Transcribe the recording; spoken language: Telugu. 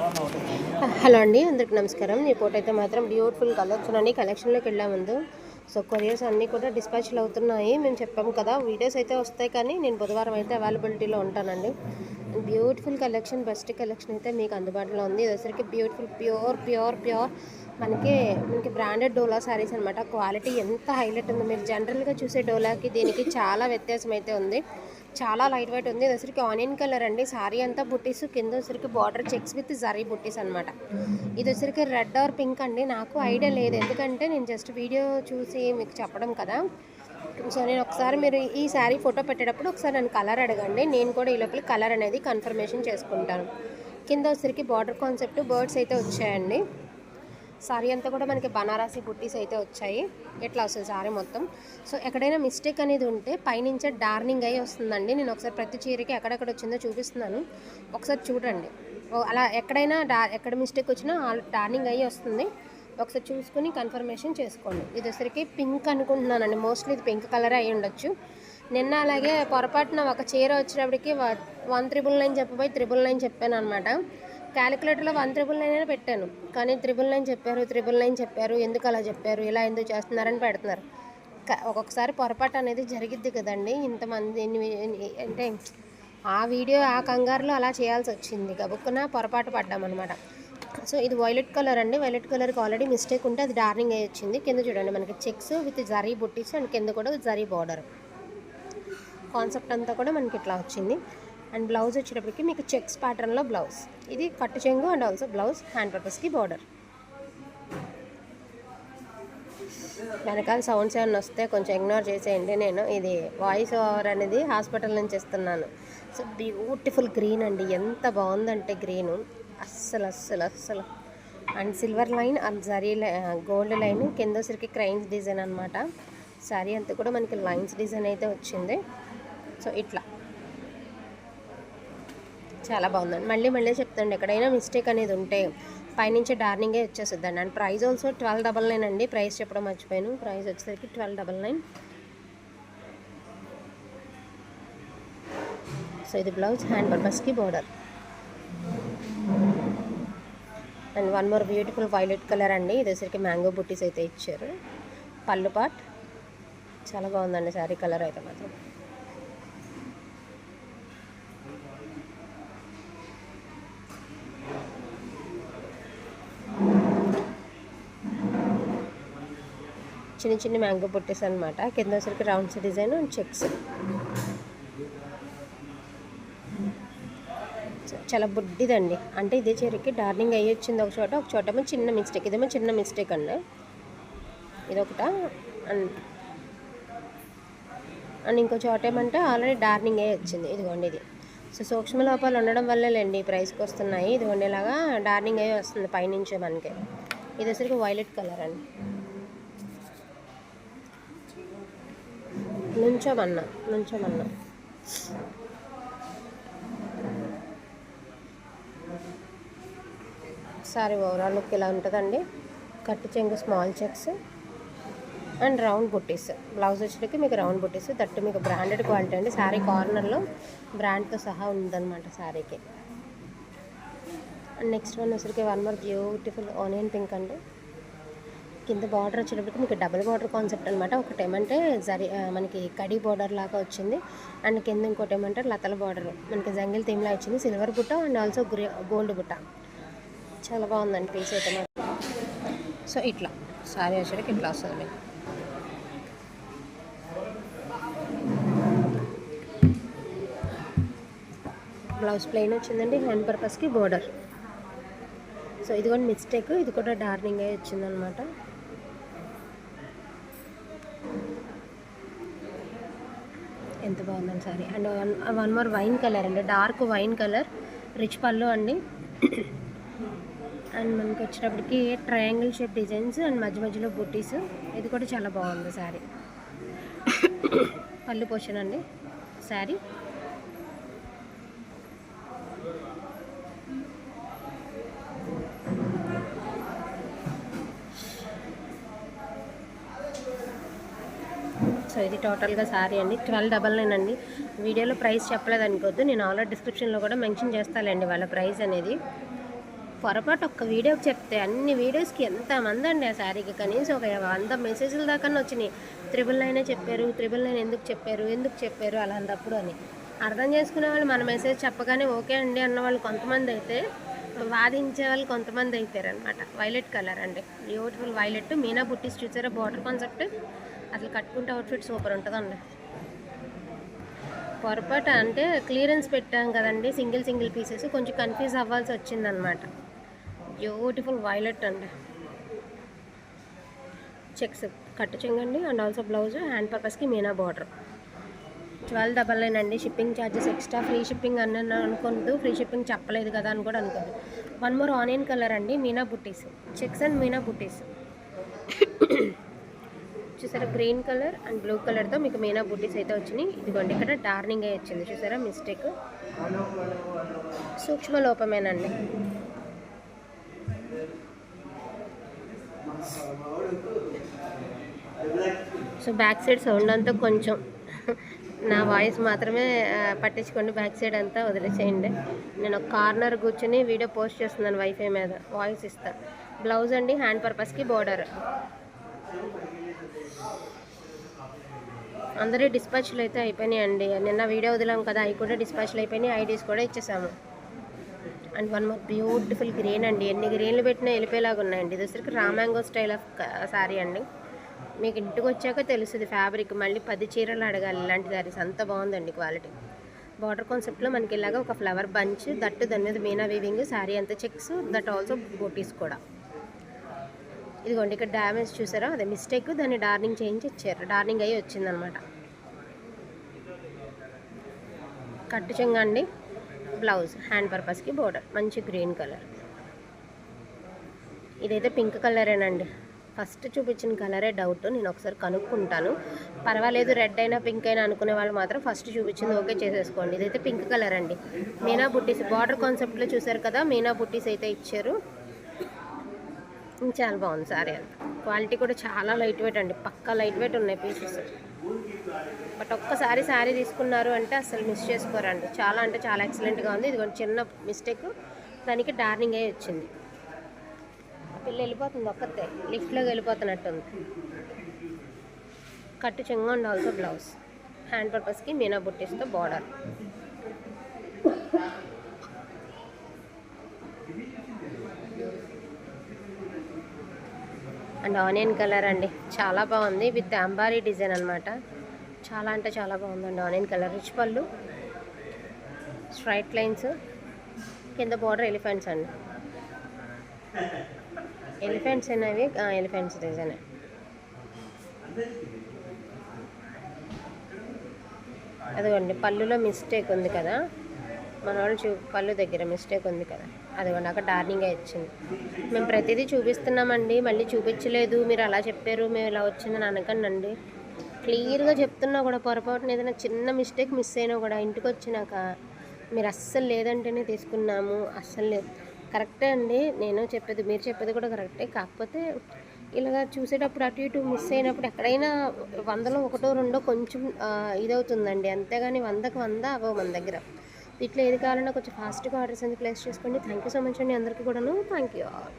హలో అండి, అందరికి నమస్కారం. ఈ పూట అయితే మాత్రం బ్యూటిఫుల్ కలెక్షన్ అండి. కలెక్షన్లోకి వెళ్ళే ముందు కొరియర్స్ అన్నీ కూడా డిస్పాచ్లు అవుతున్నాయి. మేము చెప్పాము కదా, వీడియోస్ అయితే వస్తాయి, కానీ నేను బుధవారం అయితే అవైలబిలిటీలో ఉంటానండి. బ్యూటిఫుల్ కలెక్షన్, బెస్ట్ కలెక్షన్ అయితే మీకు అందుబాటులో ఉంది. ఇది వచ్చరికి బ్యూటిఫుల్ ప్యూర్ మనకి బ్రాండెడ్ డోలా శారీస్ అనమాట. క్వాలిటీ ఎంత హైలైట్ ఉంది. మీరు జనరల్గా చూసే డోలాకి దీనికి చాలా వ్యత్యాసం అయితే ఉంది. చాలా లైట్ వెయిట్ ఉంది. ఇది వచ్చరికి ఆనియన్ కలర్ అండి. శారీ అంతా బుట్టీస్, కింద వచ్చరికి బార్డర్ చెక్స్ విత్ జరీ బుట్టీస్ అనమాట. ఇది వచ్చరికి రెడ్ ఆర్ పింక్ అండి. నాకు ఐడియా లేదు, ఎందుకంటే నేను జస్ట్ వీడియో చూసి మీకు చెప్పడం కదా. సో నేను ఒకసారి మీరు ఈ శారీ ఫోటో పెట్టేటప్పుడు ఒకసారి నన్ను కలర్ అడగండి, నేను కూడా ఈ లోపల కలర్ అనేది కన్ఫర్మేషన్ చేసుకుంటాను. కింద వచ్చరికి బార్డర్ కాన్సెప్ట్ బర్డ్స్ అయితే వచ్చాయండి. సారీ అంతా కూడా మనకి బనారసి బుట్టీస్ అయితే వచ్చాయి. ఎట్లా వస్తుంది సారీ మొత్తం. సో ఎక్కడైనా మిస్టేక్ అనేది ఉంటే పైనుంచే డార్నింగ్ అయ్యి వస్తుందండి. నేను ఒకసారి ప్రతి చీరకి ఎక్కడెక్కడ వచ్చిందో చూపిస్తున్నాను, ఒకసారి చూడండి. అలా ఎక్కడైనా ఎక్కడ మిస్టేక్ వచ్చినా డార్నింగ్ అయ్యి వస్తుంది. ఒకసారి చూసుకుని కన్ఫర్మేషన్ చేసుకోండి. ఇది వచ్చరికి పింక్ అనుకుంటున్నానండి, మోస్ట్లీ ఇది పింక్ కలర్ అయ్యి ఉండొచ్చు. నిన్న అలాగే పొరపాటున ఒక చీర వచ్చేటప్పటికి 1999 చెప్పబోయి 999 చెప్పాను అనమాట. క్యాలిక్యులేటర్లో 1999 పెట్టాను, కానీ 999 చెప్పారు. ఎందుకు అలా చెప్పారు, ఇలా ఎందుకు చేస్తున్నారని పెడుతున్నారు. ఒక్కొక్కసారి పొరపాటు అనేది జరిగిద్ది కదండి. ఇంతమంది అంటే ఆ వీడియో ఆ కంగారులో అలా చేయాల్సి వచ్చింది. గబుక్కున పొరపాటు పడ్డామన్నమాట. సో ఇది వైలెట్ కలర్ అండి. వైలెట్ కలర్కి ఆల్రెడీ మిస్టేక్ ఉంటే అది డార్నింగ్ అయ్యి వచ్చింది. కింద చూడండి మనకి checks with zari buttis and కింద కూడా జరీ బార్డర్ కాన్సెప్ట్ అంతా కూడా మనకి ఇట్లా వచ్చింది. అండ్ బ్లౌజ్ వచ్చేటప్పటికి మీకు చెక్స్ ప్యాటర్న్లో బ్లౌజ్. ఇది కట్టు చెంగు అండ్ ఆల్సో బ్లౌజ్ హ్యాండ్ పర్పస్కి బార్డర్. వెనకాల సౌండ్స్ ఏమైనా వస్తే కొంచెం ఇగ్నోర్ చేసేయండి. నేను ఇది వాయిస్ ఓవర్ అనేది హాస్పిటల్ నుంచి ఇస్తున్నాను. సో బ్యూటిఫుల్ గ్రీన్ అండి, ఎంత బాగుందంటే గ్రీను అస్సలు. And silver line and zari gold line, కింద వచ్చరికి క్రైన్స్ డిజైన్ అనమాట. శారీ అంతా కూడా మనకి లైన్స్ డిజైన్ అయితే వచ్చింది. సో ఇట్లా చాలా బాగుందండి. మళ్ళీ చెప్తాండి, ఎక్కడైనా మిస్టేక్ అనేది ఉంటే పైనుంచి డార్నింగే వచ్చేస్తుందండి. అండ్ ప్రైస్ ఆల్సో 1299 అండి. ప్రైస్ చెప్పడం మర్చిపోయాను. ప్రైస్ వచ్చేసరికి 1299. సో ఇది బ్లౌజ్ హ్యాండ్ పర్పస్కి border. And one more beautiful violet colour అండి. ఇది వచ్చరికి మ్యాంగో బుట్టీస్ అయితే ఇచ్చారు. పళ్ళు పాట్ చాలా బాగుందండి శారీ కలర్ అయితే మాత్రం. చిన్న మ్యాంగో బుట్టీస్ అనమాట. కింద వచ్చరికి రౌండ్స్ డిజైన్ అండ్ చెక్స్. చాలా బుడ్డిదండి. అంటే ఇదే చీరకి డార్నింగ్ అయ్యి వచ్చింది ఒక చోట ఏమో చిన్న మిస్టేక్. ఇదేమో చిన్న మిస్టేక్ అండి, ఇదొకట. అండ్ ఇంకో చోట ఏమంటే ఆల్రెడీ డార్నింగ్ అయ్యి వచ్చింది. ఇదిగోండి ఇది. సో సూక్ష్మ లోపాలు ఉండడం వల్లేండి ఈ ప్రైస్కి వస్తున్నాయి. ఇదిగోండి ఇలాగా డార్నింగ్ అయ్యి వస్తుంది పైనుంచే మనకి. ఇది వచ్చరికి వైలెట్ కలర్ అండి. నుంచోమన్నా సారీ ఓవరాల్ లుక్ ఇలా ఉంటుందండి. కట్టు చెంగు small checks and round buttis. Blouse వచ్చేటికి మీకు రౌండ్ బుట్టీస్, దట్టు మీకు బ్రాండెడ్ క్వాలిటీ అండి. శారీ కార్నర్లో బ్రాండ్తో సహా ఉందన్నమాట శారీకి. అండ్ నెక్స్ట్ వన్ వచ్చరికి one more beautiful onion pink అండి. కింద బార్డర్ వచ్చేటప్పటికి మీకు డబుల్ బార్డర్ కాన్సెప్ట్ అనమాట. ఒకటి ఏమంటే మనకి కడి బార్డర్ లాగా వచ్చింది. అండ్ కింద ఇంకోటి ఏమంటే లతల బార్డర్ మనకి జంగిల్ థీమ్లా వచ్చింది. సిల్వర్ బుట్ట అండ్ ఆల్సో గోల్డ్ బుట్ట. చాలా బాగుందండి పీస్ అయితే మాత్రం. సో ఇట్లా శారీ వచ్చేటికి ఇట్లా వస్తుంది మీకు. బ్లౌజ్ ప్లెయిన్ వచ్చిందండి, హ్యాండ్ పర్పస్కి బోర్డర్. సో ఇది కూడా మిస్టేక్, ఇది కూడా డార్నింగ్ అయ్యి వచ్చిందనమాట. ఎంత బాగుందండి sorry. And one more wine colour అండి, డార్క్ వైన్ కలర్, రిచ్ పళ్ళు అండి. అండ్ మనకి వచ్చేటప్పటికి ట్రయాంగిల్ షేప్ డిజైన్స్ అండ్ మధ్యలో బుట్టీస్. ఇది కూడా చాలా బాగుంది శారీ. పళ్ళు పోషన్ అండి శారీ. సో ఇది టోటల్గా శారీ అండి. 1299 అండి. వీడియోలో ప్రైస్ చెప్పలేదు అనుకోవద్దు, నేను ఆల్రెడీ డిస్క్రిప్షన్లో కూడా మెన్షన్ చేస్తానండి వాళ్ళ ప్రైస్ అనేది. పొరపాటు ఒక్క వీడియోకి చెప్తే అన్ని వీడియోస్కి ఎంతమంది అండి ఆ శారీకి కనీసం ఒక 100 మెసేజ్ల దాకా వచ్చినాయి. 999 చెప్పారు, 999 ఎందుకు చెప్పారు అలాంటప్పుడు అని. అర్థం చేసుకునే వాళ్ళు మన మెసేజ్ చెప్పగానే ఓకే అండి అన్న వాళ్ళు కొంతమంది అయితే, వాదించే వాళ్ళు కొంతమంది అయిపోయారు అనమాట. వైలెట్ కలర్ అండి, బ్యూటిఫుల్ వైలెట్. మీనా బుట్టీస్ చూసారా, బార్డర్ కాన్సెప్ట్ అసలు కట్టుకుంటే అవుట్ఫిట్ సూపర్ ఉంటుందండి. పొరపాటు అంటే క్లియరెన్స్ పెట్టాం కదండి, సింగిల్ పీసెస్, కొంచెం కన్ఫ్యూజ్ అవ్వాల్సి వచ్చిందనమాట. బ్యూటిఫుల్ వైలెట్ అండి, చెక్స్ కట్టు చెంగండి అండ్ ఆల్సో బ్లౌజ్, హ్యాండ్ పర్పస్కి మీనా బార్డర్. 1299 అండి. Shipping charges extra. Free shipping అని అనుకోద్దు, ఫ్రీ షిప్పింగ్ చెప్పలేదు కదా అని కూడా అనుకోద్దు. 1 మోర్ ఆనియన్ కలర్ అండి, మీనా బుట్టీస్, చెక్స్ అండ్ మీనా బుట్టీస్. చూసారా, గ్రీన్ కలర్ అండ్ బ్లూ కలర్తో మీకు మీనా బుట్టీస్ అయితే వచ్చినాయి. ఇదిగోండి ఇక్కడ డార్నింగ్ అయ్యి వచ్చింది చూసారా, మిస్టేక్, సూక్ష్మ లోపమేనండి. సో బ్యాక్ సైడ్ సౌండ్ అంతా కొంచెం నా వాయిస్ మాత్రమే పట్టించుకోండి, బ్యాక్ సైడ్ అంతా వదిలేసేయండి. నేను ఒక కార్నర్ కూర్చొని వీడియో పోస్ట్ చేస్తున్నాను వైఫై మీద, వాయిస్ ఇస్తా. బ్లౌజ్ అండి, హ్యాండ్ పర్పస్కి బోర్డర్. అందరి డిస్పాచ్లు అయితే అయిపోయినాయండి. నిన్న వీడియో వదిలాం కదా, అవి కూడా డిస్పాచ్లు అయిపోయినాయి, ఐడీస్ కూడా ఇచ్చేసాము. అండ్ 1 మోర్ బ్యూటిఫుల్ గ్రీన్ అండి, ఎన్ని గ్రీన్లు పెట్టినా వెళ్ళిపోయేలాగా ఉన్నాయండి. ఇది వచ్చరికి రామాంగో స్టైల్ ఆఫ్ శారీ అండి. మీకు ఇంటికి వచ్చాక తెలుస్తుంది ఫ్యాబ్రిక్, మళ్ళీ 10 చీరలు అడగాలి ఇలాంటి శారీస్, అంత బాగుందండి క్వాలిటీ. బార్డర్ కాన్సెప్ట్లో మనకి ఇలాగ ఒక ఫ్లవర్ బంచ్, దట్టు దాని మీద మీనా వీవింగ్, శారీ అంతా చెక్స్, దట్ ఆల్సో బోటీస్ కూడా. ఇదిగోండి ఇక్కడ డ్యామేజ్ చూసారా, అదే మిస్టేక్, దాన్ని డార్నింగ్ చేయించి ఇచ్చారు, డార్నింగ్ అయ్యి వచ్చిందనమాట. కట్టు చెంగ అండి, బ్లౌజ్, హ్యాండ్ పర్పస్కి బోర్డర్, మంచి గ్రీన్ కలర్. ఇదైతే పింక్ కలరేనండి, ఫస్ట్ చూపించిన కలరే డౌట్, నేను ఒకసారి కనుక్కుంటాను. పర్వాలేదు రెడ్ అయినా పింక్ అయినా అనుకునే వాళ్ళు మాత్రం ఫస్ట్ చూపించింది ఓకే చేసేసుకోండి. ఇదైతే పింక్ కలర్ అండి, మీనా బుట్టీస్, బార్డర్ కాన్సెప్ట్లో చూసారు కదా, మీనా బుట్టీస్ అయితే ఇచ్చారు. చాలా బాగుంది సారీ అంతా. క్వాలిటీ కూడా చాలా లైట్ వెయిట్ అండి, పక్కా లైట్ వెయిట్ ఉన్నాయి పీసెస్. బట్ ఒక్కసారి శారీ తీసుకున్నారు అంటే అసలు మిస్ చేసుకోరండి, చాలా అంటే చాలా ఎక్సలెంట్గా ఉంది. ఇది కొంచెం చిన్న మిస్టేక్, దానికి డార్నింగ్ అయ్యి వచ్చింది. పిల్ల వెళ్ళిపోతుంది ఒక్కతే, లిఫ్ట్లోకి వెళ్ళిపోతున్నట్టుంది. కట్టు చెంగు అండ్ ఆల్సో బ్లౌజ్, హ్యాండ్ పర్పస్కి మీనా బుట్టీస్తో బార్డర్. అండ్ ఆనియన్ కలర్ అండి, చాలా బాగుంది, విత్ అంబారీ డిజైన్ అనమాట. చాలా అంటే చాలా బాగుందండి ఆనియన్ కలర్. రిచ్ పళ్ళు, స్ట్రైట్ లైన్స్, కింద బార్డర్ ఎలిఫెంట్స్ అండి. ఎలిఫెంట్స్ అనేవి ఎలిఫెంట్స్ డిజైన్. అదిగోండి పళ్ళులో మిస్టేక్ ఉంది కదా, మన వాళ్ళు పళ్ళు దగ్గర మిస్టేక్ ఉంది కదా, అదిగోండి అక్కడ డార్నింగ్ వచ్చింది. మేము ప్రతిదీ చూపిస్తున్నామండి, మళ్ళీ చూపించలేదు మీరు అలా చెప్పారు మేము ఇలా వచ్చిందని అనకండి. క్లియర్గా చెప్తున్నా కూడా పొరపాటున ఏదైనా చిన్న మిస్టేక్ మిస్ అయినా కూడా ఇంటికి వచ్చినాక మీరు అస్సలు లేదంటేనే తీసుకున్నాము, అస్సలు లేదు. కరెక్టే అండి, నేను చెప్పేది మీరు చెప్పేది కూడా కరెక్టే. కాకపోతే ఇలాగ చూసేటప్పుడు అటు ఇటు మిస్ అయినప్పుడు ఎక్కడైనా 100లో 1, 2 కొంచెం ఇదవుతుందండి, అంతేగాని 100కి 100 అవ్వవు మన దగ్గర. ఇట్లా ఏది కావాలన్నా కొంచెం ఫాస్ట్గా ఆర్డర్స్ అనేది ప్లేస్ చేసుకోండి. థ్యాంక్ యూ సో మచ్ అండి అందరికీ కూడాను. Thank you all.